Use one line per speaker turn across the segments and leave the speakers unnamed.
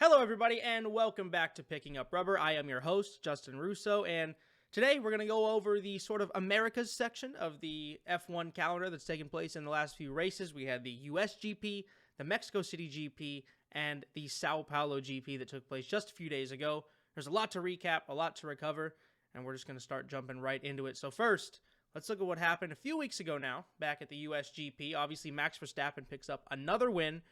Hello, everybody, and welcome back to Picking Up Rubber. I am your host, Justin Russo, and today we're going to go over the sort of Americas section of the F1 calendar that's taken place in the last few races. We had the US GP, the Mexico City GP, and the Sao Paulo GP that took place just a few days ago. There's a lot to recap, a lot to recover, and we're just going to start jumping right into it. So first, let's look at what happened a few weeks ago now, back at the US GP. Obviously, Max Verstappen picks up another win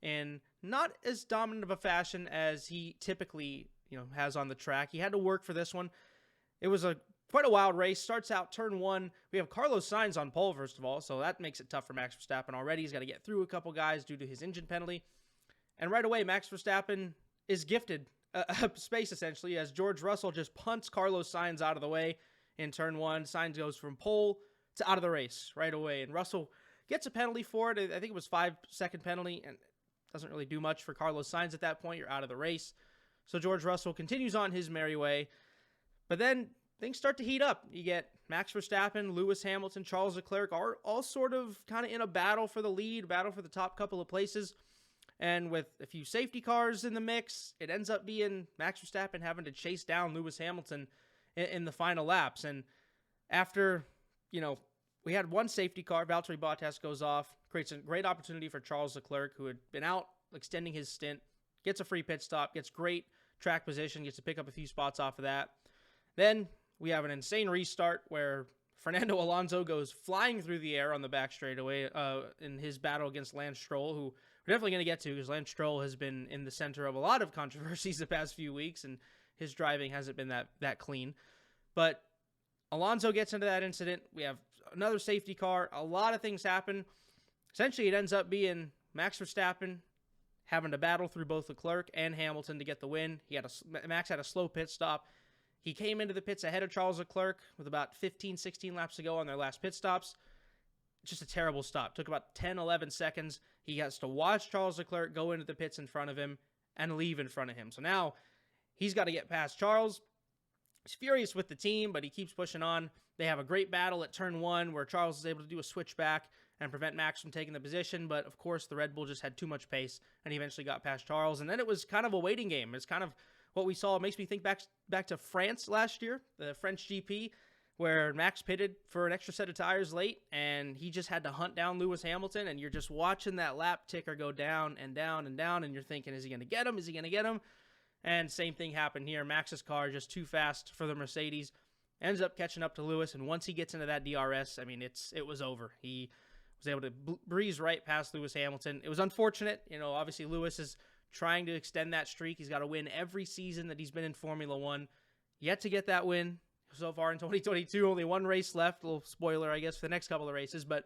in not as dominant of a fashion as he typically, has on the track. He had to work for this one. It was quite a wild race. Starts out turn one. We have Carlos Sainz on pole, first of all, so that makes it tough for Max Verstappen already. He's got to get through a couple guys due to his engine penalty. And right away, Max Verstappen is gifted space, essentially, as George Russell just punts Carlos Sainz out of the way in turn one. Sainz goes from pole to out of the race right away, and Russell gets a penalty for it. I think it was 5-second penalty, and doesn't really do much for Carlos Sainz at that point. You're out of the race. So George Russell continues on his merry way. But then things start to heat up. You get Max Verstappen, Lewis Hamilton, Charles Leclerc are all sort of kind of in a battle for the lead, battle for the top couple of places. And with a few safety cars in the mix, it ends up being Max Verstappen having to chase down Lewis Hamilton in the final laps. And after, we had one safety car, Valtteri Bottas goes off, creates a great opportunity for Charles Leclerc, who had been out extending his stint, gets a free pit stop, gets great track position, gets to pick up a few spots off of that. Then we have an insane restart where Fernando Alonso goes flying through the air on the back straightaway in his battle against Lance Stroll, who we're definitely going to get to because Lance Stroll has been in the center of a lot of controversies the past few weeks, and his driving hasn't been that clean. But Alonso gets into that incident. We have another safety car. A lot of things happen. Essentially, it ends up being Max Verstappen having to battle through both Leclerc and Hamilton to get the win. Max had a slow pit stop. He came into the pits ahead of Charles Leclerc with about 15, 16 laps to go on their last pit stops. Just a terrible stop. Took about 10, 11 seconds. He has to watch Charles Leclerc go into the pits in front of him and leave in front of him. So now he's got to get past Charles. He's furious with the team, but he keeps pushing on. They have a great battle at turn one where Charles is able to do a switchback and prevent Max from taking the position. But, of course, the Red Bull just had too much pace, and he eventually got past Charles. And then it was kind of a waiting game. It's kind of what we saw. It makes me think back to France last year, the French GP, where Max pitted for an extra set of tires late, and he just had to hunt down Lewis Hamilton, and you're just watching that lap ticker go down and down and down, and you're thinking, is he going to get him? Is he going to get him? And same thing happened here. Max's car just too fast for the Mercedes. Ends up catching up to Lewis, and once he gets into that DRS, it was over. He was able to breeze right past Lewis Hamilton. It was unfortunate. Obviously Lewis is trying to extend that streak. He's got to win every season that he's been in Formula One. Yet to get that win so far in 2022. Only one race left. A little spoiler, I guess, for the next couple of races. But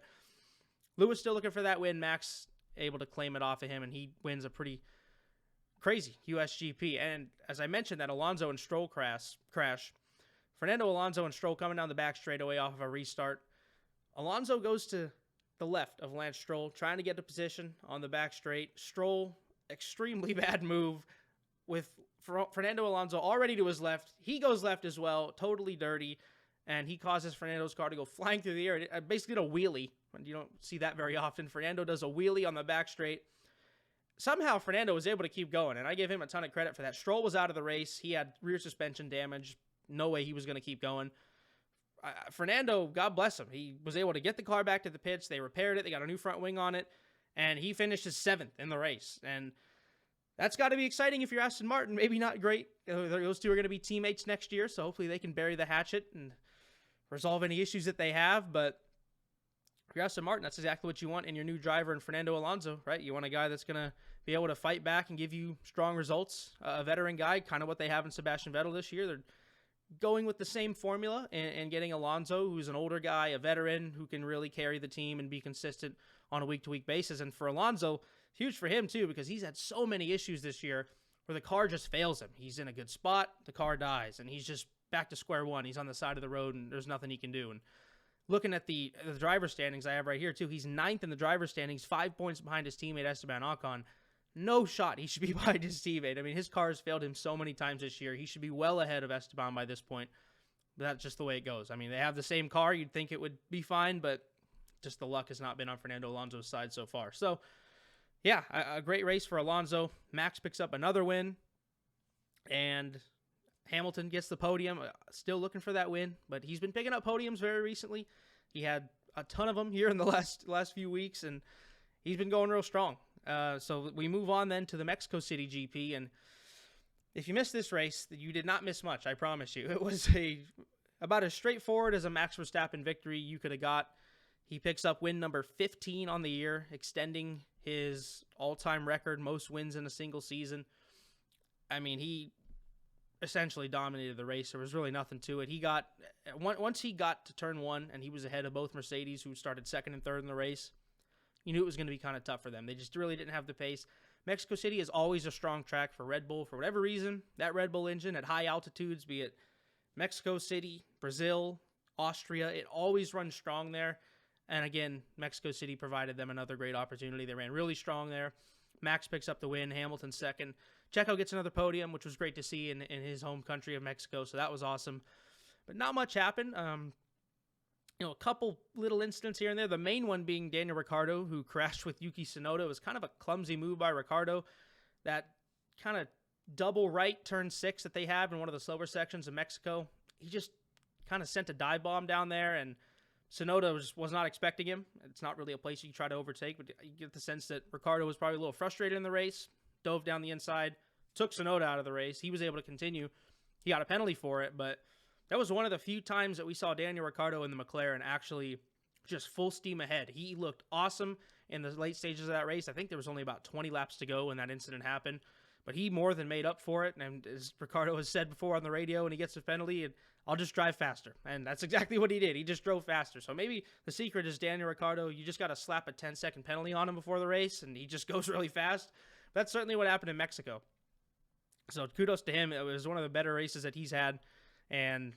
Lewis still looking for that win. Max able to claim it off of him, and he wins a pretty crazy USGP. And as I mentioned, that Alonso and Stroll crash, Fernando Alonso and Stroll coming down the back straightaway off of a restart. Alonso goes to the left of Lance Stroll, trying to get to position on the back straight. Stroll, extremely bad move with Fernando Alonso already to his left. He goes left as well, totally dirty, and he causes Fernando's car to go flying through the air. It basically did a wheelie. You don't see that very often. Fernando does a wheelie on the back straight. Somehow Fernando was able to keep going, and I give him a ton of credit for that. Stroll was out of the race. He had rear suspension damage. No way he was going to keep going. Fernando, God bless him, he was able to get the car back to the pits. They repaired it. They got a new front wing on it, and he finished his 7th in the race. And that's got to be exciting if you're Aston Martin. Maybe not great. Those two are going to be teammates next year, so hopefully they can bury the hatchet and resolve any issues that they have. But if you're Aston Martin, that's exactly what you want in your new driver in Fernando Alonso, right? You want a guy that's going to be able to fight back and give you strong results. A veteran guy, kind of what they have in Sebastian Vettel this year. They're going with the same formula and getting Alonso, who's an older guy, a veteran who can really carry the team and be consistent on a week-to-week basis. And for Alonso, huge for him too, because he's had so many issues this year where the car just fails him. He's in a good spot, the car dies, and he's just back to square one. He's on the side of the road, and there's nothing he can do. And looking at the driver standings I have right here too, he's 9th in the driver standings, 5 points behind his teammate Esteban Ocon. No shot he should be behind his teammate. I mean, his car has failed him so many times this year. He should be well ahead of Esteban by this point. But that's just the way it goes. I mean, they have the same car. You'd think it would be fine, but just the luck has not been on Fernando Alonso's side so far. So, yeah, a great race for Alonso. Max picks up another win, and Hamilton gets the podium. Still looking for that win, but he's been picking up podiums very recently. He had a ton of them here in the last few weeks, and he's been going real strong. So we move on then to the Mexico City GP, and if you missed this race, you did not miss much, I promise you. It was about as straightforward as a Max Verstappen victory you could have got. He picks up win number 15 on the year, extending his all-time record, most wins in a single season. I mean, he essentially dominated the race. There was really nothing to it. Once he got to turn one, and he was ahead of both Mercedes, who started second and third in the race, you knew it was going to be kind of tough for them. They just really didn't have the pace. Mexico City is always a strong track for Red Bull. For whatever reason, that Red Bull engine at high altitudes, be it Mexico City, Brazil, Austria, it always runs strong there. And again, Mexico City provided them another great opportunity. They ran really strong there. Max picks up the win, Hamilton second. Checo gets another podium, which was great to see in his home country of Mexico, so that was awesome. But not much happened. A couple little incidents here and there. The main one being Daniel Ricciardo, who crashed with Yuki Tsunoda. It was kind of a clumsy move by Ricciardo. That kind of double right turn 6 that they have in one of the slower sections of Mexico. He just kind of sent a dive bomb down there, and Tsunoda was not expecting him. It's not really a place you try to overtake, but you get the sense that Ricciardo was probably a little frustrated in the race, dove down the inside, took Tsunoda out of the race. He was able to continue. He got a penalty for it, but that was one of the few times that we saw Daniel Ricciardo in the McLaren actually just full steam ahead. He looked awesome in the late stages of that race. I think there was only about 20 laps to go when that incident happened, but he more than made up for it. And as Ricciardo has said before on the radio, when he gets a penalty, I'll just drive faster. And that's exactly what he did. He just drove faster. So maybe the secret is Daniel Ricciardo. You just got to slap a 10-second penalty on him before the race, and he just goes really fast. That's certainly what happened in Mexico. So kudos to him. It was one of the better races that he's had, and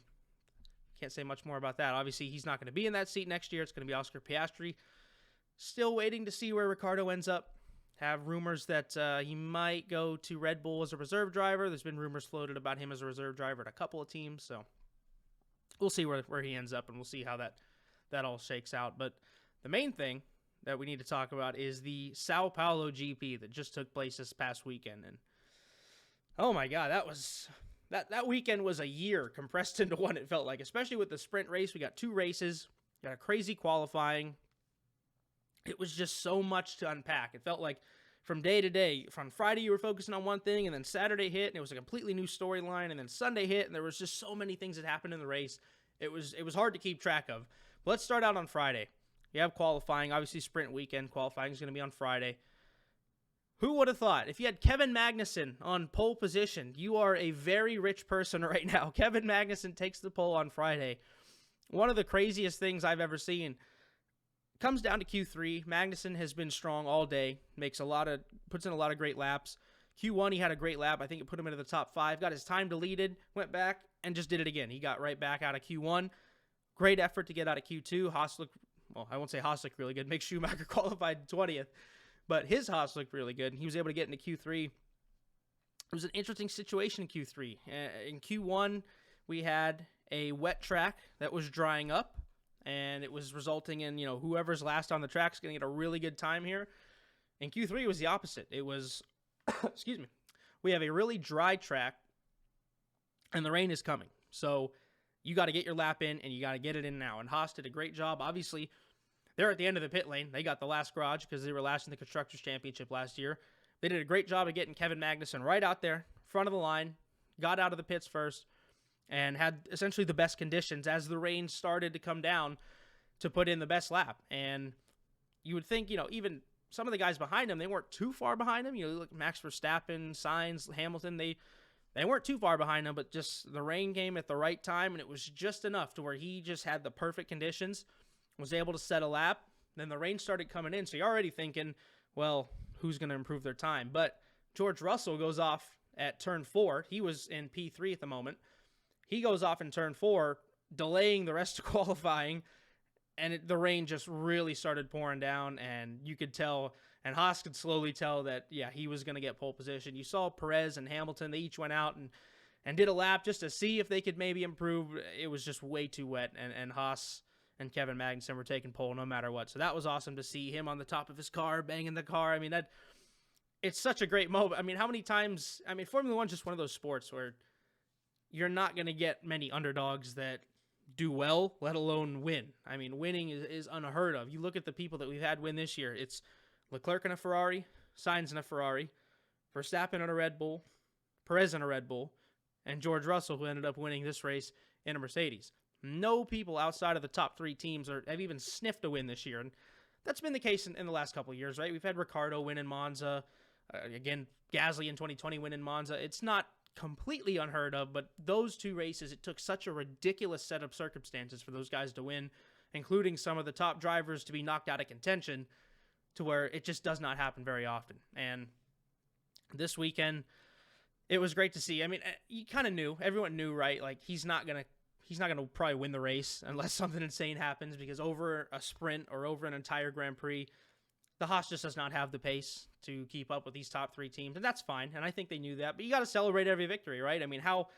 can't say much more about that. Obviously, he's not going to be in that seat next year. It's going to be Oscar Piastri. Still waiting to see where Ricciardo ends up. Have rumors that he might go to Red Bull as a reserve driver. There's been rumors floated about him as a reserve driver at a couple of teams, so we'll see where he ends up, and we'll see how that all shakes out. But the main thing that we need to talk about is the Sao Paulo GP that just took place this past weekend. And oh my God, that weekend was a year compressed into one, it felt like, especially with the sprint race. We got 2 races, got a crazy qualifying. It was just so much to unpack. It felt like from day to day, from Friday you were focusing on one thing, and then Saturday hit, and it was a completely new storyline, and then Sunday hit, and there was just so many things that happened in the race. It was hard to keep track of. But let's start out on Friday. You have qualifying, obviously sprint weekend. Qualifying is going to be on Friday. Who would have thought? If you had Kevin Magnussen on pole position, you are a very rich person right now. Kevin Magnussen takes the pole on Friday. One of the craziest things I've ever seen. Comes down to Q3. Magnussen has been strong all day. Puts in a lot of great laps. Q1, he had a great lap. I think it put him into the top 5. Got his time deleted. Went back and just did it again. He got right back out of Q1. Great effort to get out of Q2. I won't say Haas looked really good. Mick Schumacher qualified 20th. But his Haas looked really good, and he was able to get into Q3. It was an interesting situation in Q3. In Q1, we had a wet track that was drying up, and it was resulting in, whoever's last on the track is going to get a really good time here. In Q3, it was the opposite. It was, excuse me, we have a really dry track, and the rain is coming. So you got to get your lap in, and you got to get it in now. And Haas did a great job. Obviously, they're at the end of the pit lane. They got the last garage because they were last in the Constructors' Championship last year. They did a great job of getting Kevin Magnussen right out there, front of the line, got out of the pits first, and had essentially the best conditions as the rain started to come down to put in the best lap. And you would think, even some of the guys behind him, they weren't too far behind him. Look, Max Verstappen, Sainz, Hamilton, they weren't too far behind him, but just the rain came at the right time, and it was just enough to where he just had the perfect conditions, was able to set a lap. Then the rain started coming in, so you're already thinking, well, who's going to improve their time? But George Russell goes off at turn 4. He was in P3 at the moment. He goes off in turn 4, delaying the rest of qualifying, and the rain just really started pouring down, and you could tell, and Haas could slowly tell that, yeah, he was going to get pole position. You saw Perez and Hamilton, they each went out and did a lap just to see if they could maybe improve. It was just way too wet, and Haas and Kevin Magnussen were taking pole no matter what. So that was awesome to see him on the top of his car, banging the car. I mean, it's such a great moment. I mean, how many times, I mean, Formula One's just one of those sports where you're not going to get many underdogs that do well, let alone win. I mean, winning is unheard of. You look at the people that we've had win this year. It's Leclerc in a Ferrari, Sainz in a Ferrari, Verstappen in a Red Bull, Perez in a Red Bull, and George Russell, who ended up winning this race in a Mercedes. No people outside of the top 3 teams have even sniffed a win this year. And that's been the case in the last couple of years, right? We've had Ricciardo win in Monza. Again, Gasly in 2020 win in Monza. It's not completely unheard of, but those 2 races, it took such a ridiculous set of circumstances for those guys to win, including some of the top drivers to be knocked out of contention, to where it just does not happen very often. And this weekend, it was great to see. I mean, you kind of knew, everyone knew, right? Like, he's not gonna probably win the race unless something insane happens, because over a sprint or over an entire Grand Prix, the Haas just does not have the pace to keep up with these top 3 teams, and that's fine. And I think they knew that. But you got to celebrate every victory, right? I mean, how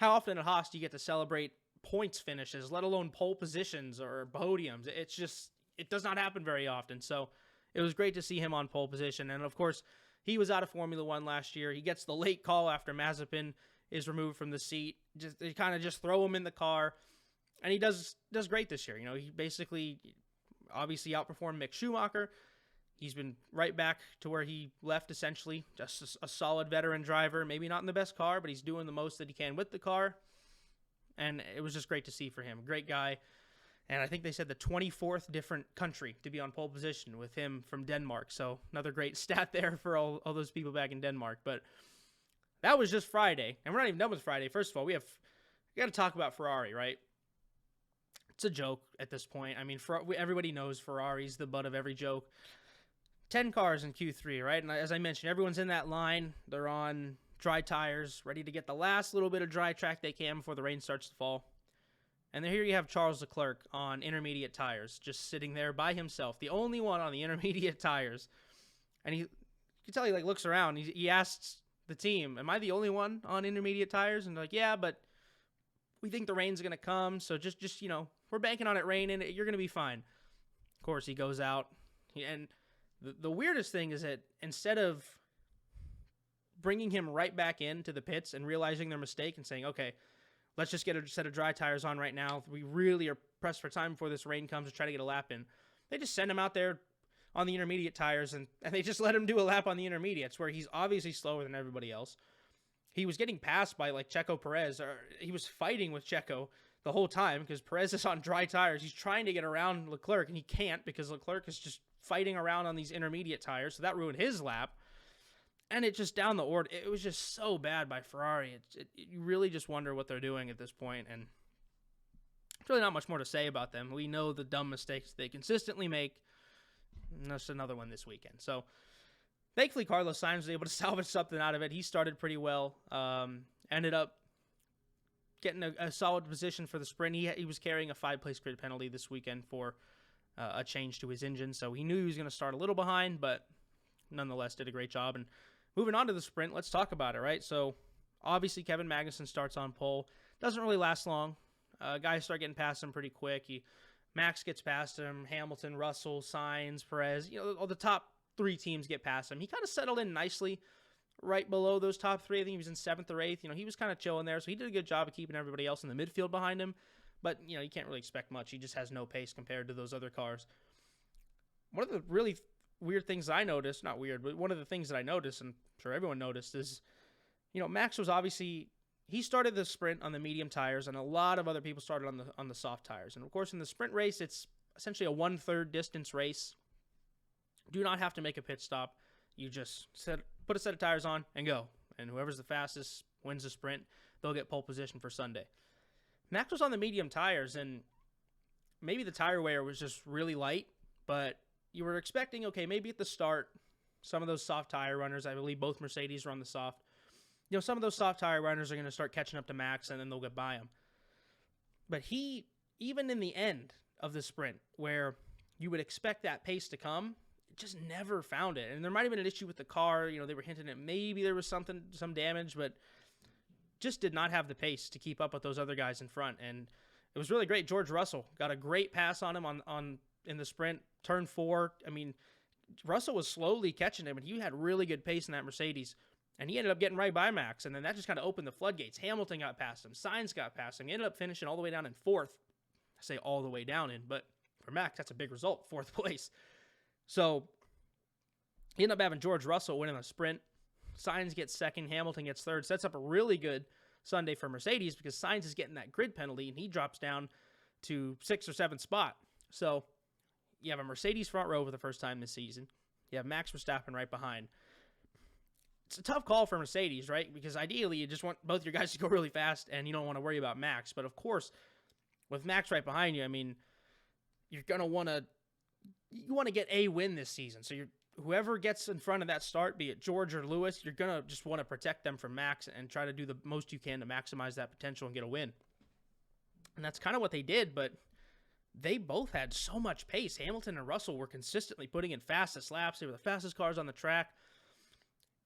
often at Haas do you get to celebrate points finishes, let alone pole positions or podiums? It does not happen very often. So it was great to see him on pole position. And of course, he was out of Formula One last year. He gets the late call after Mazepin is removed from the seat. They kind of just throw him in the car, and he does great this year. You know, he basically obviously outperformed Mick Schumacher. He's been right back to where he left, essentially, just a solid veteran driver. Maybe not in the best car, but he's doing the most that he can with the car. And it was just great to see for him. Great guy. And I think they said the 24th different country to be on pole position with him from Denmark. So another great stat there for all those people back in Denmark. But that was just Friday. And we're not even done with Friday. First of all, we got to talk about Ferrari, right? It's a joke at this point. I mean, everybody knows Ferrari's the butt of every joke. 10 cars in Q3, right? And as I mentioned, everyone's in that line. They're on dry tires, ready to get the last little bit of dry track they can before the rain starts to fall. And here you have Charles Leclerc on intermediate tires, just sitting there by himself, the only one on the intermediate tires. And you can tell he looks around. He asks the team, "Am I the only one on intermediate tires?" And they're like, "Yeah, but we think the rain's going to come, so just we're banking on it raining. You're going to be fine." Of course, he goes out, and the weirdest thing is that instead of bringing him right back into the pits and realizing their mistake and saying, "Okay, let's just get a set of dry tires on right now. We really are pressed for time before this rain comes to try to get a lap in," they just send him out there on the intermediate tires, and they just let him do a lap on the intermediates, where he's obviously slower than everybody else. He was getting passed by Checo Perez, or he was fighting with Checo the whole time because Perez is on dry tires. He's trying to get around Leclerc, and he can't because Leclerc is just fighting around on these intermediate tires, so that ruined his lap. And it just down the order, it was just so bad by Ferrari. You really just wonder what they're doing at this point, and there's really not much more to say about them. We know the dumb mistakes they consistently make, and that's another one this weekend. So thankfully, Carlos Sainz was able to salvage something out of it. He started pretty well, ended up getting a solid position for the sprint. He was carrying a 5-place grid penalty this weekend for a change to his engine, so he knew he was going to start a little behind, but nonetheless did a great job. And moving on to the sprint, let's talk about it, right? So obviously Kevin Magnussen starts on pole. Doesn't really last long. Guys start getting past him pretty quick. Max gets past him, Hamilton, Russell, Sainz, Perez. All the top 3 teams get past him. He kind of settled in nicely right below those top 3. I think he was in 7th or 8th. He was kind of chilling there, so he did a good job of keeping everybody else in the midfield behind him. But, you can't really expect much. He just has no pace compared to those other cars. One of the really weird things I noticed, not weird, but one of the things that I noticed, and I'm sure everyone noticed, is, Max was obviously, he started the sprint on the medium tires, and a lot of other people started on the soft tires. And of course, in the sprint race, it's essentially a 1/3 distance race. Do not have to make a pit stop. You just put a set of tires on and go. And whoever's the fastest wins the sprint. They'll get pole position for Sunday. Max was on the medium tires, and maybe the tire wear was just really light, but you were expecting, okay, maybe at the start, some of those soft tire runners, I believe both Mercedes were on the soft, some of those soft tire runners are going to start catching up to Max, and then they'll get by him. But he, even in the end of the sprint, where you would expect that pace to come, just never found it. And there might have been an issue with the car. They were hinting at maybe there was some damage, but just did not have the pace to keep up with those other guys in front. And it was really great. George Russell got a great pass on him in the sprint. Turn 4, Russell was slowly catching him, and he had really good pace in that Mercedes. And he ended up getting right by Max, and then that just kind of opened the floodgates. Hamilton got past him. Sainz got past him. He ended up finishing all the way down in fourth. I say all the way down in, but for Max, that's a big result, fourth place. So he ended up having George Russell winning the sprint. Sainz gets second. Hamilton gets third. Sets up a really good Sunday for Mercedes because Sainz is getting that grid penalty, and he drops down to 6th or 7th spot. So you have a Mercedes front row for the first time this season. You have Max Verstappen right behind. It's a tough call for Mercedes, right? Because ideally, you just want both your guys to go really fast, and you don't want to worry about Max. But of course, with Max right behind you, I mean, you're gonna want to get a win this season. So whoever gets in front of that start, be it George or Lewis, you're gonna just want to protect them from Max and try to do the most you can to maximize that potential and get a win. And that's kind of what they did, but they both had so much pace. Hamilton and Russell were consistently putting in fastest laps. They were the fastest cars on the track.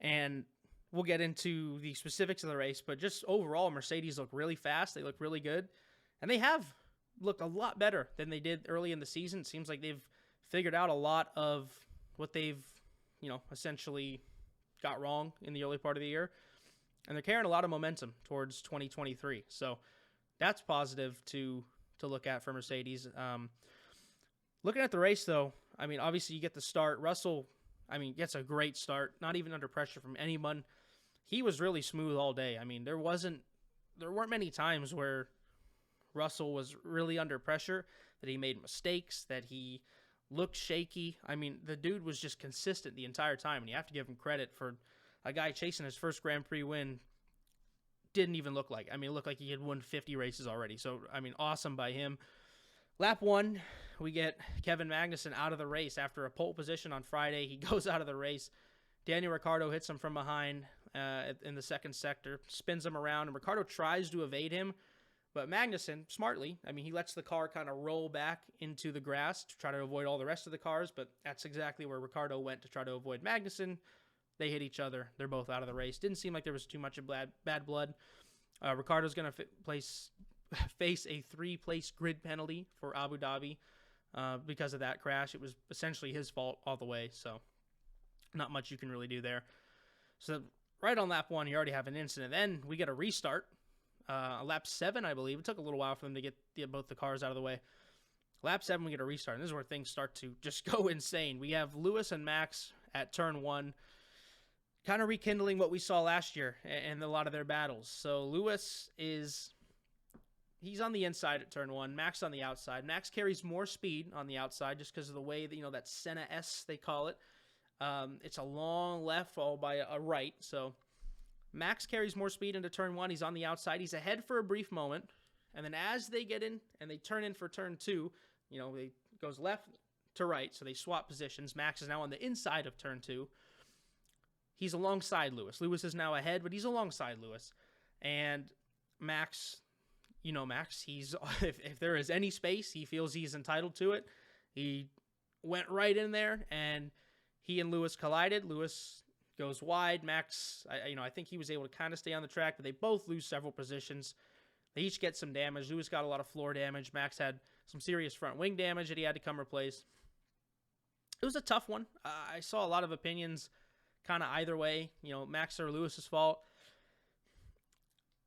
And we'll get into the specifics of the race, but just overall, Mercedes look really fast. They look really good. And they have looked a lot better than they did early in the season. It seems like they've figured out a lot of what they've, essentially got wrong in the early part of the year. And they're carrying a lot of momentum towards 2023. So that's positive to look at for Mercedes. Looking at the race, though, I mean, obviously you get the start. Russell, gets a great start, not even under pressure from anyone. He was really smooth all day. I mean, there weren't many times where Russell was really under pressure, that he made mistakes, that he looked shaky. I mean, the dude was just consistent the entire time, and you have to give him credit for a guy chasing his first Grand Prix win. Didn't even look like. It looked like he had won 50 races already. So, awesome by him. Lap 1, we get Kevin Magnussen out of the race after a pole position on Friday. He goes out of the race. Daniel Ricciardo hits him from behind in the second sector, spins him around, and Ricciardo tries to evade him. But Magnussen, smartly, he lets the car kind of roll back into the grass to try to avoid all the rest of the cars, but that's exactly where Ricciardo went to try to avoid Magnussen. They hit each other. They're both out of the race. Didn't seem like there was too much of bad blood. Ricciardo's going to face a 3-place grid penalty for Abu Dhabi because of that crash. It was essentially his fault all the way, so not much you can really do there. So right on lap 1, you already have an incident. Then we get a restart. Lap 7, I believe. It took a little while for them to get both the cars out of the way. Lap 7, we get a restart, and this is where things start to just go insane. We have Lewis and Max at turn 1, kind of rekindling what we saw last year in a lot of their battles. So Lewis he's on the inside at turn 1, Max on the outside. Max carries more speed on the outside just because of the way that, that Senna S, they call it. It's a long left followed by a right, so Max carries more speed into turn 1. He's on the outside. He's ahead for a brief moment. And then as they get in and they turn in for turn 2, it goes left to right. So they swap positions. Max is now on the inside of turn 2. He's alongside Lewis. Lewis is now ahead, but he's alongside Lewis. And Max, Max, if there is any space, he feels he's entitled to it. He went right in there and he and Lewis collided. Lewis goes wide. Max, I think he was able to kind of stay on the track, but they both lose several positions. They each get some damage. Lewis got a lot of floor damage. Max had some serious front wing damage that he had to come replace. It was a tough one. I saw a lot of opinions kind of either way, Max or Lewis's fault.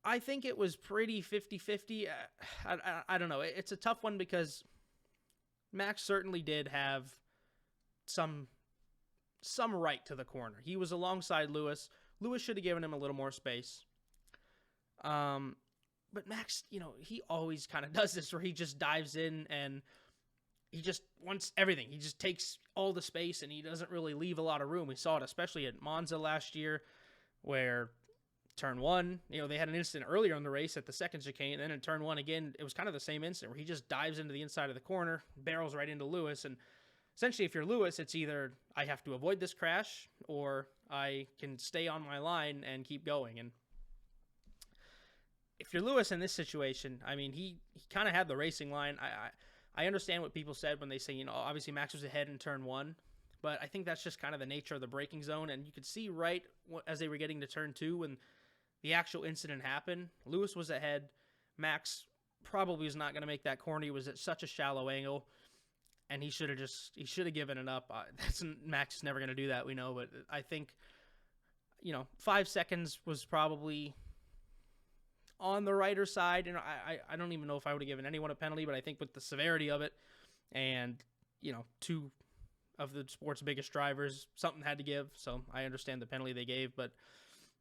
I think it was pretty 50-50. I don't know. It's a tough one because Max certainly did have some right to the corner. He was alongside Lewis. Lewis should have given him a little more space. But Max, he always kind of does this where he just dives in and he just wants everything. He just takes all the space and he doesn't really leave a lot of room. We saw it especially at Monza last year where turn 1, they had an incident earlier in the race at the second chicane, and then in turn 1 again, it was kind of the same incident where he just dives into the inside of the corner, barrels right into Lewis, and essentially, if you're Lewis, it's either I have to avoid this crash or I can stay on my line and keep going. And if you're Lewis in this situation, he kind of had the racing line. I understand what people said when they say, obviously Max was ahead in turn 1, but I think that's just kind of the nature of the braking zone. And you could see right as they were getting to turn 2 when the actual incident happened, Lewis was ahead. Max probably was not going to make that corner. He was at such a shallow angle. and he should have given it up. Max is never going to do that, we know, but I think 5 seconds was probably on the righter side, and I don't even know if I would have given anyone a penalty, but I think with the severity of it, and two of the sport's biggest drivers, something had to give. So I understand the penalty they gave, but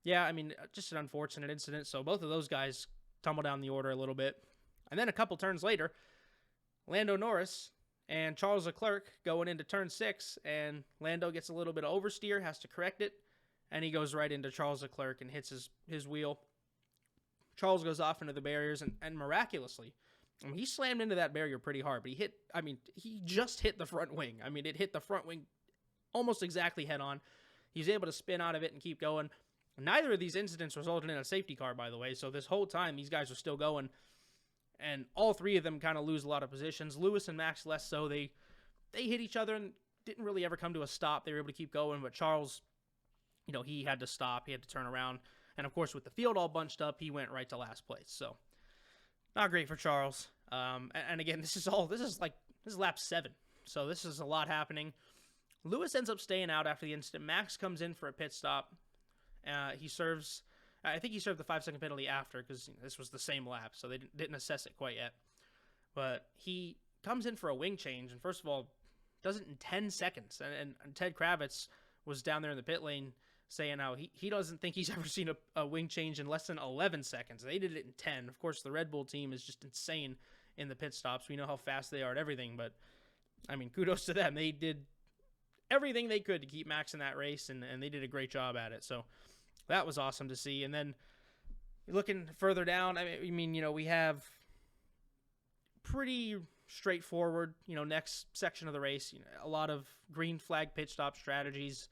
yeah, I mean, just an unfortunate incident. So both of those guys tumble down the order a little bit, and then a couple turns later, Lando Norris and Charles Leclerc going into turn 6, and Lando gets a little bit of oversteer, has to correct it, and he goes right into Charles Leclerc and hits his wheel. Charles goes off into the barriers, and miraculously, he slammed into that barrier pretty hard, but he just hit the front wing. I mean, it hit the front wing almost exactly head on. He's able to spin out of it and keep going. Neither of these incidents resulted in a safety car, by the way, so this whole time, these guys are still going, and all three of them kind of lose a lot of positions. Lewis and Max less so. They hit each other and didn't really ever come to a stop. They were able to keep going, but Charles, he had to stop. He had to turn around. And, of course, with the field all bunched up, he went right to last place. So, not great for Charles. And again, this is lap 7. So, this is a lot happening. Lewis ends up staying out after the incident. Max comes in for a pit stop. I think he served the 5-second penalty after, because this was the same lap, so they didn't assess it quite yet. But he comes in for a wing change, and first of all, does it in 10 seconds. And Ted Kravitz was down there in the pit lane saying how he doesn't think he's ever seen a wing change in less than 11 seconds. They did it in 10. Of course, the Red Bull team is just insane in the pit stops. We know how fast they are at everything, but, I mean, kudos to them. They did everything they could to keep Max in that race, and they did a great job at it. So that was awesome to see. And then looking further down, I mean, we have pretty straightforward, next section of the race. A lot of green flag pit stop strategies.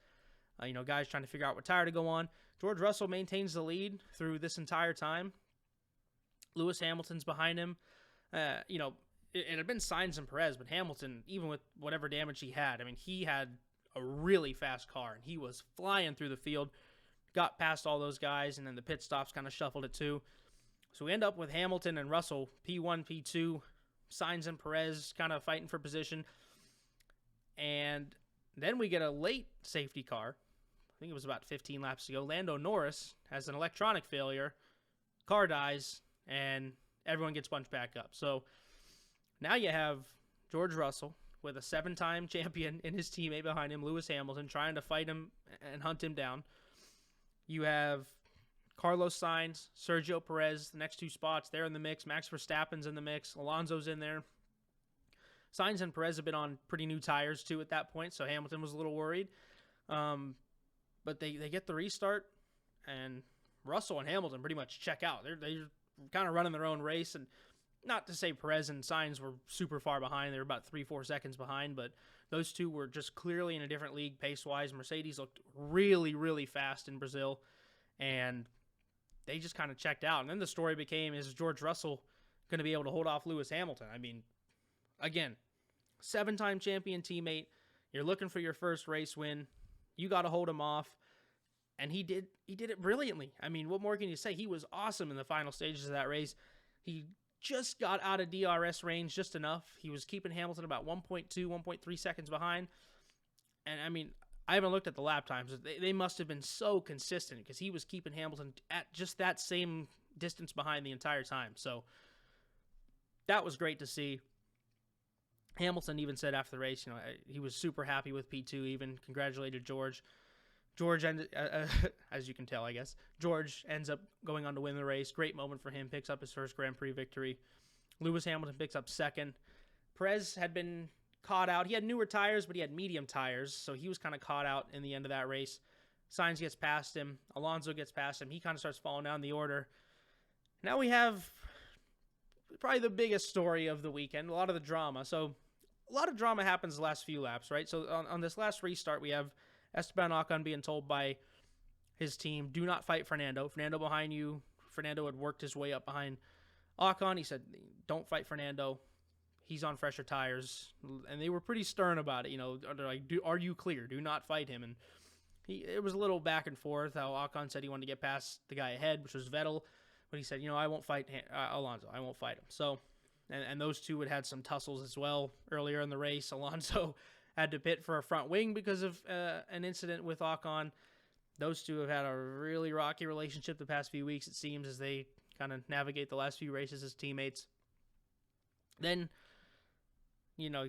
Guys trying to figure out what tire to go on. George Russell maintains the lead through this entire time. Lewis Hamilton's behind him. It had been Sainz and Perez, but Hamilton, even with whatever damage he had, I mean, he had a really fast car, and he was flying through the field, got past all those guys, and then the pit stops kind of shuffled it too. So we end up with Hamilton and Russell, P1, P2, Sainz and Perez kind of fighting for position. And then we get a late safety car. I think it was about 15 laps ago. Lando Norris has an electronic failure, car dies, and everyone gets bunched back up. So now you have George Russell with a 7-time champion and his teammate behind him, Lewis Hamilton, trying to fight him and hunt him down. You have Carlos Sainz, Sergio Perez, the next two spots, they're in the mix. Max Verstappen's in the mix. Alonso's in there. Sainz and Perez have been on pretty new tires, too, at that point, so Hamilton was a little worried. But they get the restart, and Russell and Hamilton pretty much check out. They're kind of running their own race, and not to say Perez and Sainz were super far behind. They were about 3-4 seconds behind, but those two were just clearly in a different league pace-wise. Mercedes looked really, really fast in Brazil, and they just kind of checked out. And then the story became, is George Russell going to be able to hold off Lewis Hamilton? I mean, again, 7-time champion teammate. You're looking for your first race win. You got to hold him off. And he did it brilliantly. I mean, what more can you say? He was awesome in the final stages of that race. He just got out of DRS range just enough. He was keeping Hamilton about 1.2, 1.3 seconds behind. And, I mean, I haven't looked at the lap times. They must have been so consistent because he was keeping Hamilton at just that same distance behind the entire time. So that was great to see. Hamilton even said after the race, he was super happy with P2 even. Congratulated George. George, as you can tell, I guess, George ends up going on to win the race. Great moment for him. Picks up his first Grand Prix victory. Lewis Hamilton picks up second. Perez had been caught out. He had newer tires, but he had medium tires, so he was kind of caught out in the end of that race. Sainz gets past him. Alonso gets past him. He kind of starts falling down the order. Now we have probably the biggest story of the weekend, a lot of the drama. So a lot of drama happens the last few laps, right? So on this last restart, we have Esteban Ocon being told by his team, do not fight Fernando. Fernando behind you. Fernando had worked his way up behind Ocon. He said, don't fight Fernando. He's on fresher tires. And they were pretty stern about it. They're like, are you clear? Do not fight him. And it was a little back and forth how Ocon said he wanted to get past the guy ahead, which was Vettel. But he said, I won't fight Alonso. I won't fight him. So and those two had some tussles as well earlier in the race. Alonso had to pit for a front wing because of an incident with Ocon. Those two have had a really rocky relationship the past few weeks, it seems, as they kind of navigate the last few races as teammates. Then,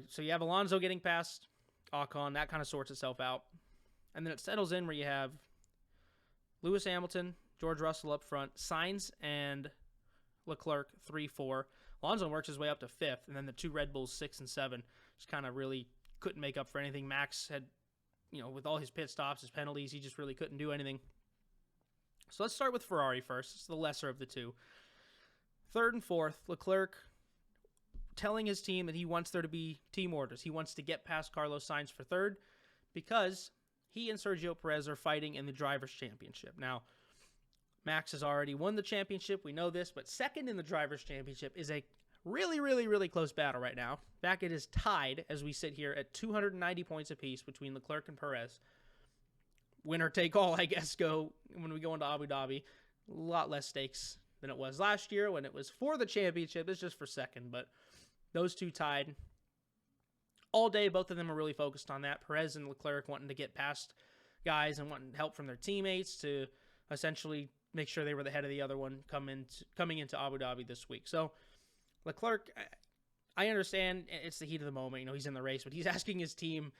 so you have Alonso getting past Ocon. That kind of sorts itself out. And then it settles in where you have Lewis Hamilton, George Russell up front, Sainz and Leclerc 3-4. Alonso works his way up to 5th, and then the two Red Bulls 6 and 7 just kind of really couldn't make up for anything. Max had, with all his pit stops, his penalties, he just really couldn't do anything. So let's start with Ferrari first. It's the lesser of the two. 3rd and 4th, Leclerc telling his team that he wants there to be team orders. He wants to get past Carlos Sainz for 3rd because he and Sergio Perez are fighting in the Drivers' Championship. Now, Max has already won the championship. We know this, but 2nd in the Drivers' Championship is a really, really, really close battle right now. In fact, it is tied as we sit here at 290 points apiece between Leclerc and Perez. Winner take all, I guess, go when we go into Abu Dhabi. A lot less stakes than it was last year when it was for the championship. It's just for 2nd, but those two tied. All day, both of them are really focused on that. Perez and Leclerc wanting to get past guys and wanting help from their teammates to essentially make sure they were the head of the other one coming into Abu Dhabi this week. So Leclerc, I understand it's the heat of the moment. He's in the race, but he's asking his team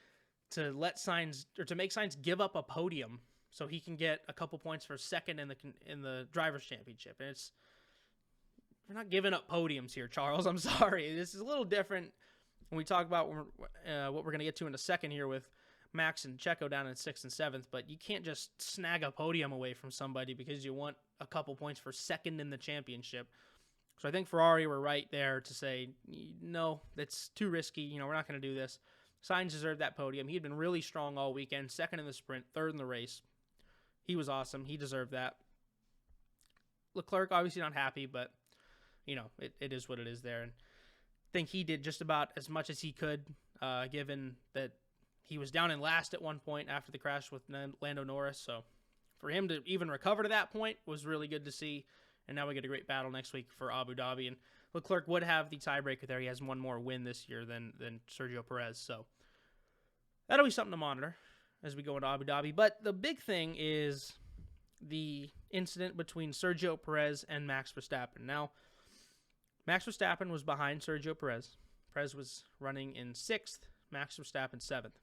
to let Sainz, or to make Sainz give up a podium so he can get a couple points for 2nd in the Drivers' Championship. And we're not giving up podiums here, Charles. I'm sorry. This is a little different when we talk about what we're going to get to in a second here with Max and Checo down in 6th and 7th, but you can't just snag a podium away from somebody because you want a couple points for 2nd in the championship. So I think Ferrari were right there to say, no, that's too risky. We're not going to do this. Sainz deserved that podium. He had been really strong all weekend, 2nd in the sprint, 3rd in the race. He was awesome. He deserved that. Leclerc, obviously not happy, but, it is what it is there. And I think he did just about as much as he could, given that he was down in last at one point after the crash with Lando Norris. So for him to even recover to that point was really good to see. And now we get a great battle next week for Abu Dhabi. And Leclerc would have the tiebreaker there. He has one more win this year than Sergio Perez. So that'll be something to monitor as we go into Abu Dhabi. But the big thing is the incident between Sergio Perez and Max Verstappen. Now, Max Verstappen was behind Sergio Perez. Perez was running in 6th, Max Verstappen 7th.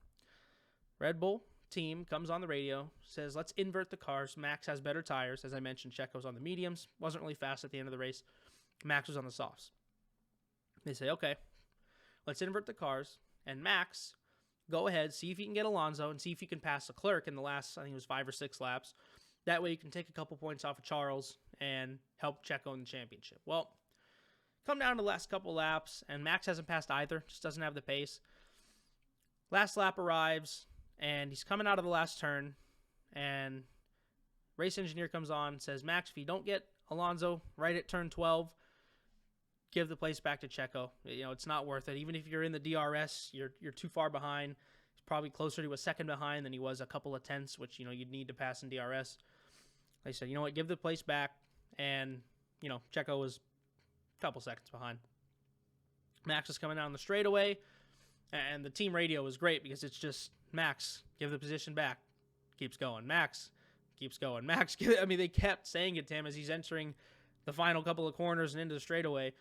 Red Bull team comes on the radio, says, let's invert the cars. Max has better tires. As I mentioned, Checo's on the mediums. Wasn't really fast at the end of the race. Max was on the softs. They say, okay, let's invert the cars. And Max, go ahead, see if you can get Alonso and see if you can pass Leclerc in the last, I think it was 5 or 6 laps. That way you can take a couple points off of Charles and help Checo in the championship. Well, come down to the last couple laps, and Max hasn't passed either, just doesn't have the pace. Last lap arrives, and he's coming out of the last turn, and race engineer comes on and says, Max, if you don't get Alonso right at turn 12, give the place back to Checo. It's not worth it. Even if you're in the DRS, you're too far behind. He's probably closer to a 2nd behind than he was a couple of tenths, which, you'd need to pass in DRS. They said, what, give the place back, and, Checo was couple seconds behind. Max is coming down the straightaway, and the team radio was great because it's just, Max, give the position back. Keeps going. Max keeps going. Max, they kept saying it to him as he's entering the final couple of corners and into the straightaway,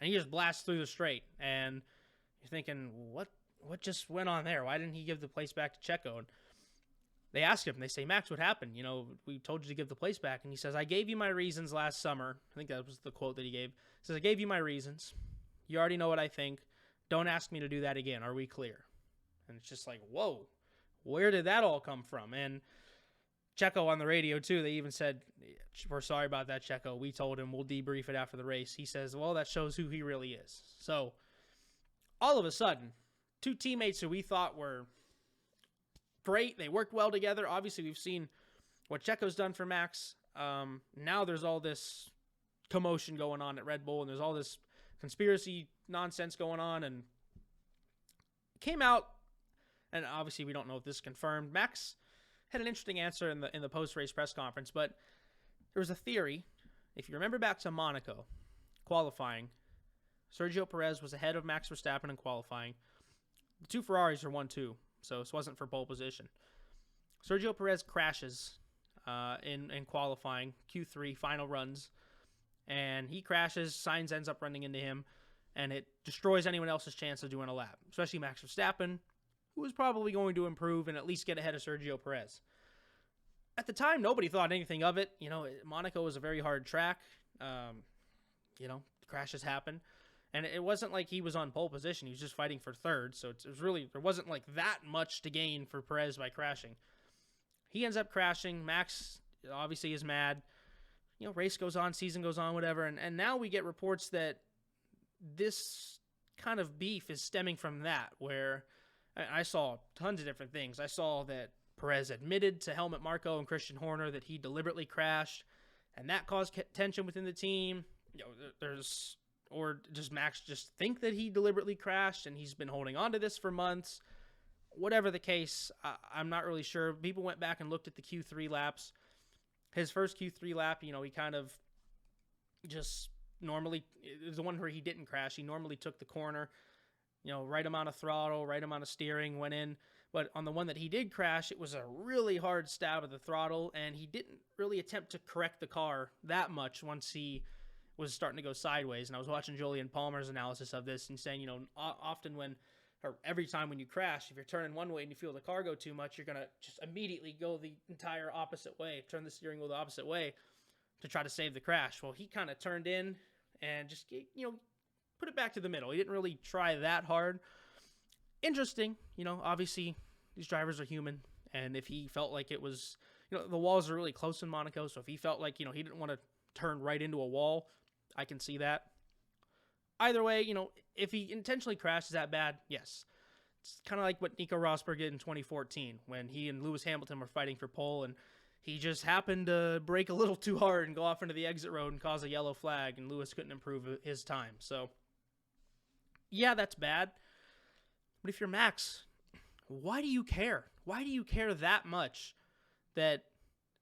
and he just blasts through the straight. And you're thinking, what just went on there? Why didn't he give the place back to Checo? And they ask him, they say, Max, what happened? We told you to give the place back. And he says, I gave you my reasons last summer. I think that was the quote that he gave. He says, I gave you my reasons. You already know what I think. Don't ask me to do that again. Are we clear? And it's just like, whoa, where did that all come from? And Checo on the radio, too, they even said, we're sorry about that, Checo. We told him we'll debrief it after the race. He says, well, that shows who he really is. So all of a sudden, two teammates who we thought were great. They worked well together. Obviously, we've seen what Checo's done for Max. Now there's all this commotion going on at Red Bull, and there's all this conspiracy nonsense going on, and came out, and obviously we don't know if this is confirmed. Max had an interesting answer in the post-race press conference, but there was a theory. If you remember back to Monaco qualifying, Sergio Perez was ahead of Max Verstappen in qualifying. The two Ferraris are 1-2, so this wasn't for pole position. Sergio Perez crashes in qualifying, Q3, final runs, and he crashes. Sainz ends up running into him, and it destroys anyone else's chance of doing a lap, especially Max Verstappen, who was probably going to improve and at least get ahead of Sergio Perez. At the time, nobody thought anything of it. Monaco was a very hard track. Crashes happen. And it wasn't like he was on pole position. He was just fighting for third. So it was really, there wasn't like that much to gain for Perez by crashing. He ends up crashing. Max obviously is mad. Race goes on, season goes on, whatever. And now we get reports that this kind of beef is stemming from that, where I saw tons of different things. I saw that Perez admitted to Helmut Marko and Christian Horner that he deliberately crashed, and that caused tension within the team. Or does Max just think that he deliberately crashed and he's been holding on to this for months? Whatever the case, I'm not really sure. People went back and looked at the Q3 laps. His first Q3 lap, he kind of just normally, it was the one where he didn't crash. He normally took the corner, right amount of throttle, right amount of steering, went in. But on the one that he did crash, it was a really hard stab at the throttle, and he didn't really attempt to correct the car that much once he was starting to go sideways. And I was watching Julian Palmer's analysis of this and saying, often every time when you crash, if you're turning one way and you feel the car go too much, you're going to just immediately go the entire opposite way, turn the steering wheel the opposite way to try to save the crash. Well, he kind of turned in and just, put it back to the middle. He didn't really try that hard. Interesting, obviously these drivers are human. And if he felt like it was, the walls are really close in Monaco. So if he felt like, he didn't want to turn right into a wall, I can see that. Either way, if he intentionally crashes that bad, yes. It's kind of like what Nico Rosberg did in 2014 when he and Lewis Hamilton were fighting for pole, and he just happened to brake a little too hard and go off into the exit road and cause a yellow flag, and Lewis couldn't improve his time. So, yeah, that's bad. But if you're Max, why do you care? Why do you care that much that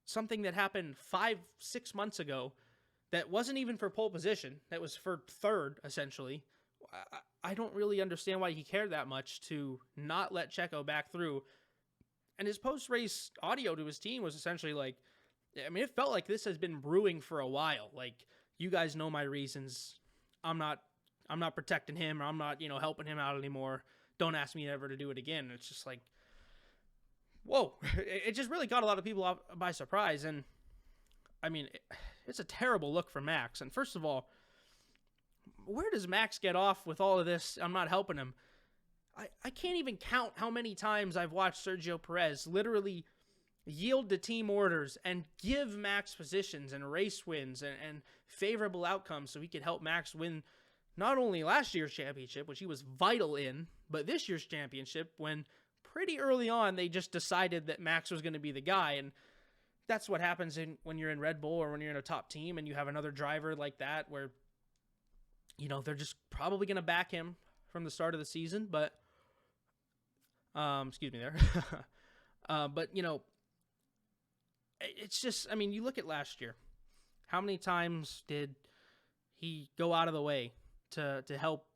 something that happened 5-6 months ago that wasn't even for pole position, that was for third, essentially? I don't really understand why he cared that much to not let Checo back through. And his post-race audio to his team was essentially like, it felt like this has been brewing for a while. Like, you guys know my reasons. I'm not protecting him, or I'm not, helping him out anymore. Don't ask me ever to do it again. It's just like, whoa. It just really caught a lot of people by surprise. And it's a terrible look for Max. And first of all, where does Max get off with all of this? I'm not helping him. I can't even count how many times I've watched Sergio Perez literally yield to team orders and give Max positions and race wins and favorable outcomes so he could help Max win not only last year's championship, which he was vital in, but this year's championship when pretty early on they just decided that Max was going to be the guy. And that's what happens when you're in Red Bull or when you're in a top team and you have another driver like that where, they're just probably going to back him from the start of the season. But, excuse me there. But, it's just, you look at last year. How many times did he go out of the way to help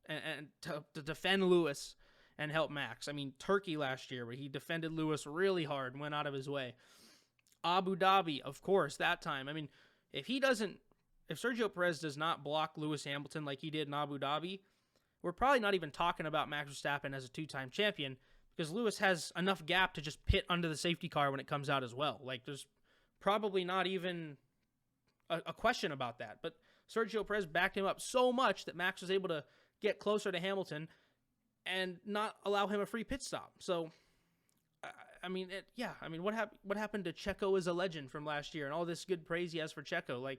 and to defend Lewis and help Max? Turkey last year where he defended Lewis really hard and went out of his way. Abu Dhabi, of course, that time. If Sergio Perez does not block Lewis Hamilton like he did in Abu Dhabi, we're probably not even talking about Max Verstappen as a two-time champion, because Lewis has enough gap to just pit under the safety car when it comes out as well. Like, there's probably not even a question about that. But Sergio Perez backed him up so much that Max was able to get closer to Hamilton and not allow him a free pit stop. So, what happened to Checo is a legend from last year and all this good praise he has for Checo? Like,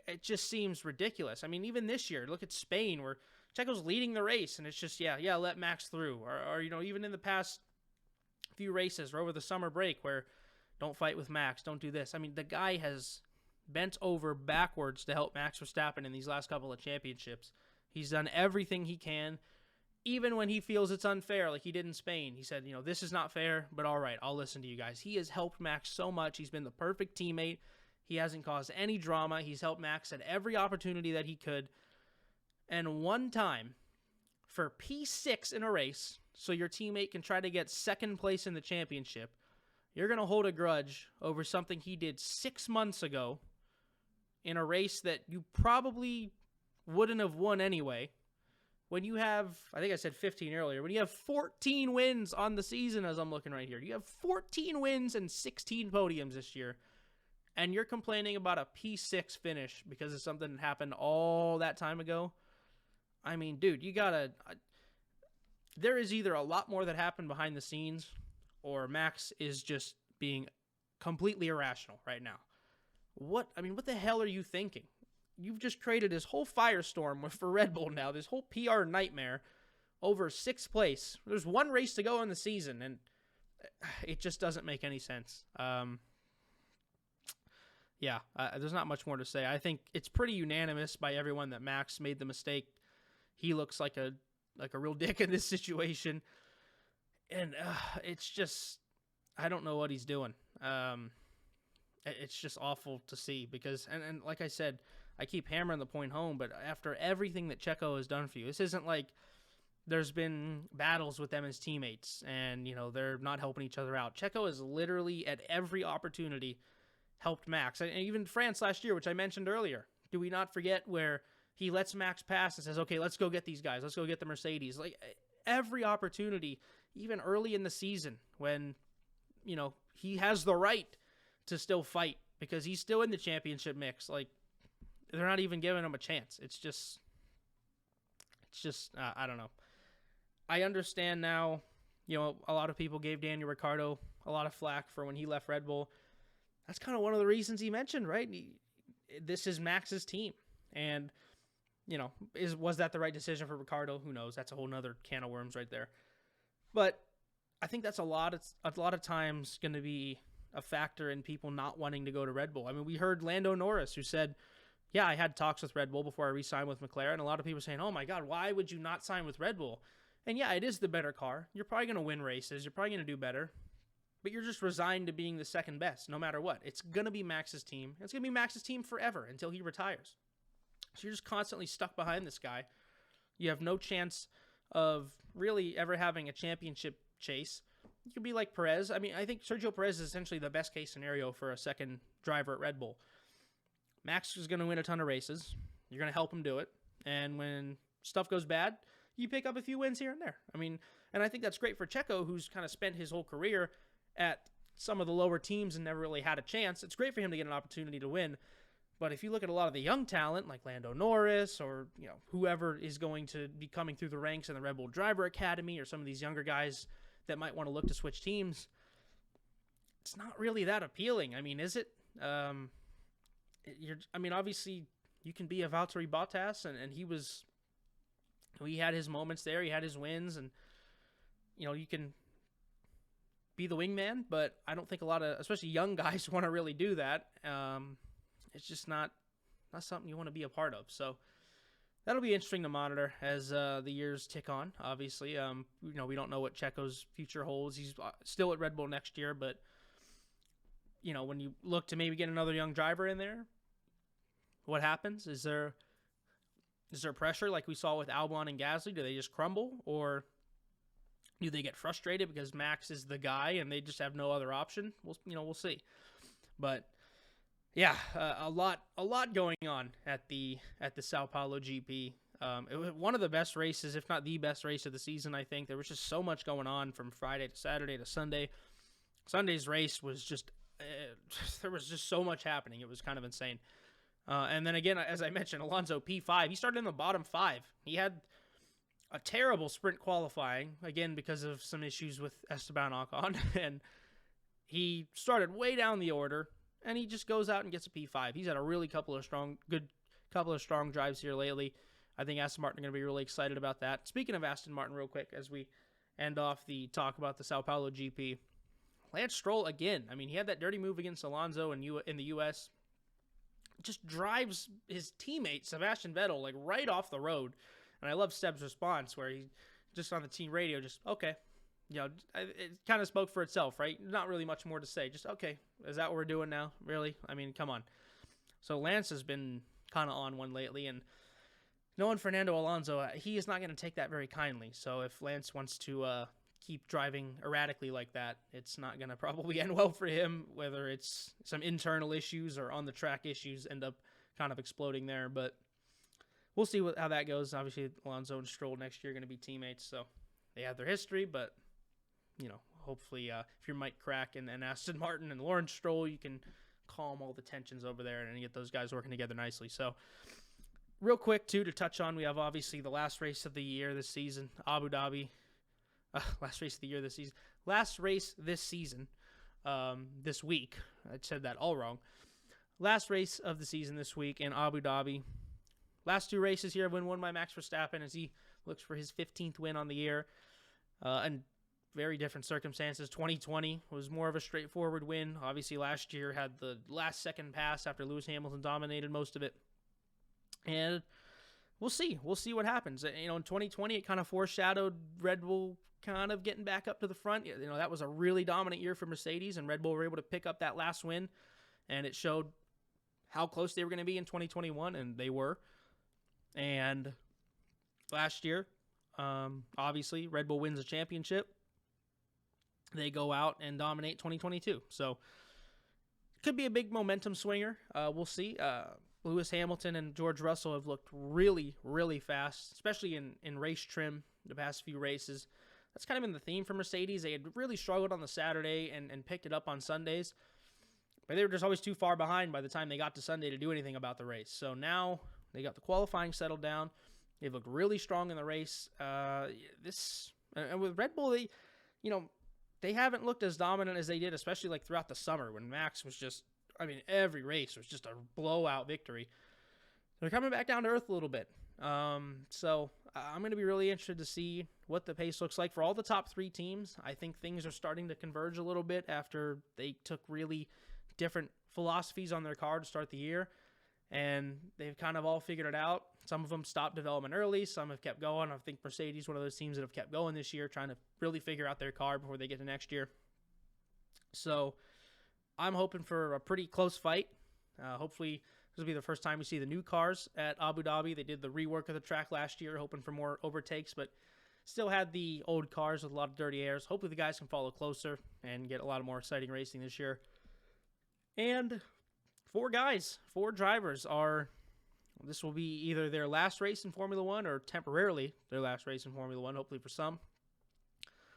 it just seems ridiculous. Even this year, look at Spain where Checo's leading the race and it's just, let Max through. Or even in the past few races or over the summer break where don't fight with Max, don't do this. The guy has bent over backwards to help Max Verstappen in these last couple of championships. He's done everything he can. Even when he feels it's unfair, like he did in Spain, he said, this is not fair, but all right, I'll listen to you guys. He has helped Max so much. He's been the perfect teammate. He hasn't caused any drama. He's helped Max at every opportunity that he could. one time for P6 in a race so your teammate can try to get second place in the championship, you're going to hold a grudge over something he did 6 months ago in a race that you probably wouldn't have won anyway. When you have, I think I said 15 earlier, when you have 14 wins on the season, as I'm looking right here, you have 14 wins and 16 podiums this year, and you're complaining about a P6 finish because of something that happened all that time ago. I mean, dude, there is either a lot more that happened behind the scenes, or Max is just being completely irrational right now. What the hell are you thinking? You've just created this whole firestorm for Red Bull now, this whole PR nightmare over 6th place. There's one race to go in the season, and it just doesn't make any sense. There's not much more to say. I think it's pretty unanimous by everyone that Max made the mistake. He looks like a real dick in this situation, and it's just, I don't know what he's doing. It's just awful to see because, and like I said, I keep hammering the point home, but after everything that Checo has done for you, this isn't like there's been battles with them as teammates and, they're not helping each other out. Checo has literally at every opportunity helped Max. And even France last year, which I mentioned earlier, do we not forget where he lets Max pass and says, okay, let's go get these guys. Let's go get the Mercedes. Like every opportunity, even early in the season when, he has the right to still fight because he's still in the championship mix. Like, they're not even giving him a chance. It's just, I don't know. I understand now, a lot of people gave Daniel Ricciardo a lot of flack for when he left Red Bull. That's kind of one of the reasons he mentioned, right? This is Max's team. And, was that the right decision for Ricciardo? Who knows? That's a whole nother can of worms right there. But I think that's a lot of times going to be a factor in people not wanting to go to Red Bull. I mean, we heard Lando Norris, who said, yeah, I had talks with Red Bull before I re-signed with McLaren. A lot of people saying, oh my God, why would you not sign with Red Bull? And yeah, it is the better car. You're probably going to win races. You're probably going to do better. But you're just resigned to being the second best, no matter what. It's going to be Max's team. It's going to be Max's team forever until he retires. So you're just constantly stuck behind this guy. You have no chance of really ever having a championship chase. You could be like Perez. I mean, I think Sergio Perez is essentially the best case scenario for a second driver at Red Bull. Max is going to win a ton of races. You're going to help him do it. And when stuff goes bad, you pick up a few wins here and there. I mean, and I think that's great for Checo, who's kind of spent his whole career at some of the lower teams and never really had a chance. It's great for him to get an opportunity to win. But if you look at a lot of the young talent, like Lando Norris or whoever is going to be coming through the ranks in the Red Bull Driver Academy or some of these younger guys that might want to look to switch teams, it's not really that appealing. I mean, is it? Obviously, you can be a Valtteri Bottas, and he had his moments there. He had his wins, and, you can be the wingman, but I don't think a lot of, especially young guys, want to really do that. It's just not something you want to be a part of. So that'll be interesting to monitor as the years tick on, obviously. We don't know what Checo's future holds. He's still at Red Bull next year, but when you look to maybe get another young driver in there, what happens? Is there pressure like we saw with Albon and Gasly? Do they just crumble, or do they get frustrated because Max is the guy and they just have no other option? We'll see. But yeah, a lot going on at the Sao Paulo GP. It was one of the best races, if not the best race of the season, I think. There was just so much going on from Friday to Saturday to Sunday. Sunday's race was just there was just so much happening. It was kind of insane. And then again, as I mentioned, Alonso P5. He started in the bottom 5. He had a terrible sprint qualifying, again, because of some issues with Esteban Ocon. And he started way down the order, and he just goes out and gets a P5. He's had a really good couple of strong drives here lately. I think Aston Martin are going to be really excited about that. Speaking of Aston Martin, real quick, as we end off the talk about the Sao Paulo GP, Lance Stroll, again, I mean, he had that dirty move against Alonso in the U.S., just drives his teammate, Sebastian Vettel, like right off the road. And I love Seb's response where he just on the team radio, just, okay. It kind of spoke for itself, right? Not really much more to say. Just, okay, is that what we're doing now? Really? I mean, come on. So Lance has been kind of on one lately. And knowing Fernando Alonso, he is not going to take that very kindly. So if Lance wants to keep driving erratically like that, it's not going to probably end well for him, whether it's some internal issues or on the track issues end up kind of exploding there. But we'll see how that goes. Obviously, Alonso and Stroll next year are going to be teammates, so they have their history, but, hopefully if you're Mike Crack and Aston Martin and Lawrence Stroll, you can calm all the tensions over there and get those guys working together nicely. So real quick, too, to touch on, we have obviously the last race of the year this season, Abu Dhabi. Last race of the year this season. Last race this season, this week. I said that all wrong. Last race of the season this week in Abu Dhabi. Last two races here have been won by Max Verstappen as he looks for his 15th win on the year. And very different circumstances. 2020 was more of a straightforward win. Obviously, last year had the last second pass after Lewis Hamilton dominated most of it. And we'll see. We'll see what happens. In 2020, it kind of foreshadowed Red Bull kind of getting back up to the front. That was a really dominant year for Mercedes, and Red Bull were able to pick up that last win, and it showed how close they were going to be in 2021, and they were. And last year, obviously, Red Bull wins the championship. They go out and dominate 2022. So, could be a big momentum swinger. We'll see. Lewis Hamilton and George Russell have looked really, really fast, especially in race trim the past few races. That's kind of been the theme for Mercedes. They had really struggled on the Saturday and picked it up on Sundays. But they were just always too far behind by the time they got to Sunday to do anything about the race. So now they got the qualifying settled down. They've looked really strong in the race. And with Red Bull, they haven't looked as dominant as they did, especially like throughout the summer when Max was just, every race was just a blowout victory. They're coming back down to earth a little bit. So I'm going to be really interested to see what the pace looks like for all the top three teams. I think things are starting to converge a little bit after they took really different philosophies on their car to start the year, and they've kind of all figured it out. Some of them stopped development early. Some have kept going. I think Mercedes, one of those teams that have kept going this year, trying to really figure out their car before they get to next year. So I'm hoping for a pretty close fight. Hopefully this will be the first time we see the new cars at Abu Dhabi. They did the rework of the track last year, hoping for more overtakes, but still had the old cars with a lot of dirty airs. Hopefully the guys can follow closer and get a lot of more exciting racing this year. And four drivers this will be either their last race in Formula One or temporarily their last race in Formula One, hopefully for some.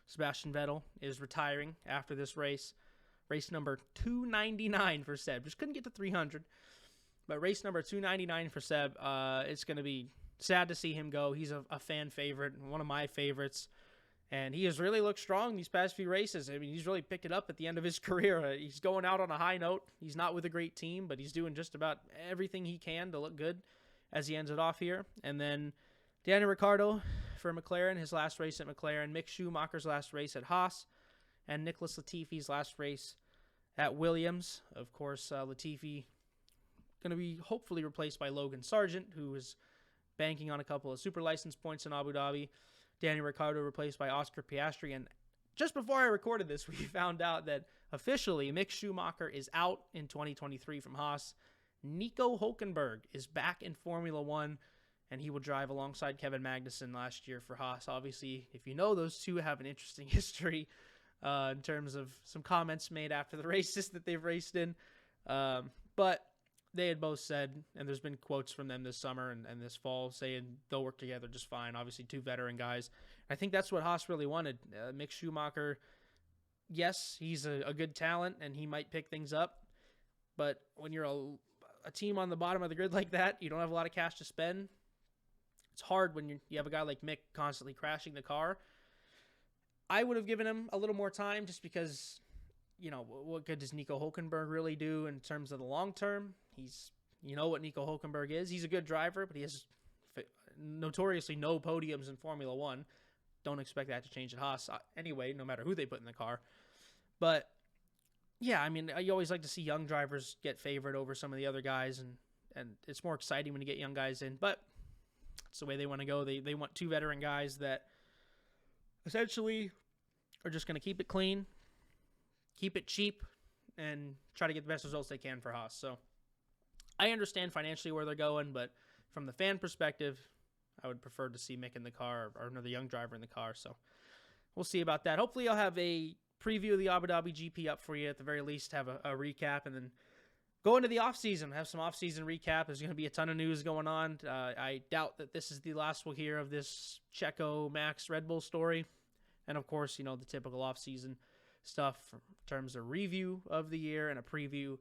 Sebastian Vettel is retiring after this race. Race number 299 for Seb. Just couldn't get to 300. But race number 299 for Seb, it's going to be sad to see him go. He's a fan favorite, one of my favorites. And he has really looked strong these past few races. He's really picked it up at the end of his career. He's going out on a high note. He's not with a great team, but he's doing just about everything he can to look good as he ends it off here. And then Daniel Ricciardo for McLaren, his last race at McLaren. Mick Schumacher's last race at Haas. And Nicholas Latifi's last race at Williams. Of course, Latifi going to be hopefully replaced by Logan Sargent, who is banking on a couple of super license points in Abu Dhabi. Daniel Ricciardo replaced by Oscar Piastri. And just before I recorded this, we found out that officially Mick Schumacher is out in 2023 from Haas. Nico Hülkenberg is back in Formula One, and he will drive alongside Kevin Magnussen last year for Haas. Obviously, if you know, those two have an interesting history in terms of some comments made after the races that they've raced in. But they had both said, and there's been quotes from them this summer and this fall saying they'll work together just fine. Obviously, two veteran guys. I think that's what Haas really wanted. Mick Schumacher, yes, he's a good talent, and he might pick things up. But when you're a team on the bottom of the grid like that, you don't have a lot of cash to spend. It's hard when you have a guy like Mick constantly crashing the car. I would have given him a little more time just because, what good does Nico Hülkenberg really do in terms of the long term? What Nico Hülkenberg is. He's a good driver, but he has notoriously no podiums in Formula One. Don't expect that to change at Haas anyway, no matter who they put in the car. But, yeah, you always like to see young drivers get favored over some of the other guys, and it's more exciting when you get young guys in. But it's the way they want to go. They want two veteran guys that essentially are just going to keep it clean, keep it cheap, and try to get the best results they can for Haas. So I understand financially where they're going, but from the fan perspective, I would prefer to see Mick in the car or another young driver in the car. So we'll see about that. Hopefully I'll have a preview of the Abu Dhabi GP up for you at the very least, have a recap, and then go into the offseason, have some offseason recap. There's going to be a ton of news going on. I doubt that this is the last we'll hear of this Checo Max Red Bull story. And of course, the typical offseason stuff in terms of review of the year and a preview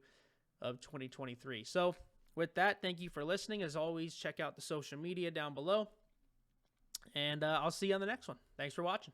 of 2023. So with that, thank you for listening. As always, check out the social media down below. And I'll see you on the next one. Thanks for watching.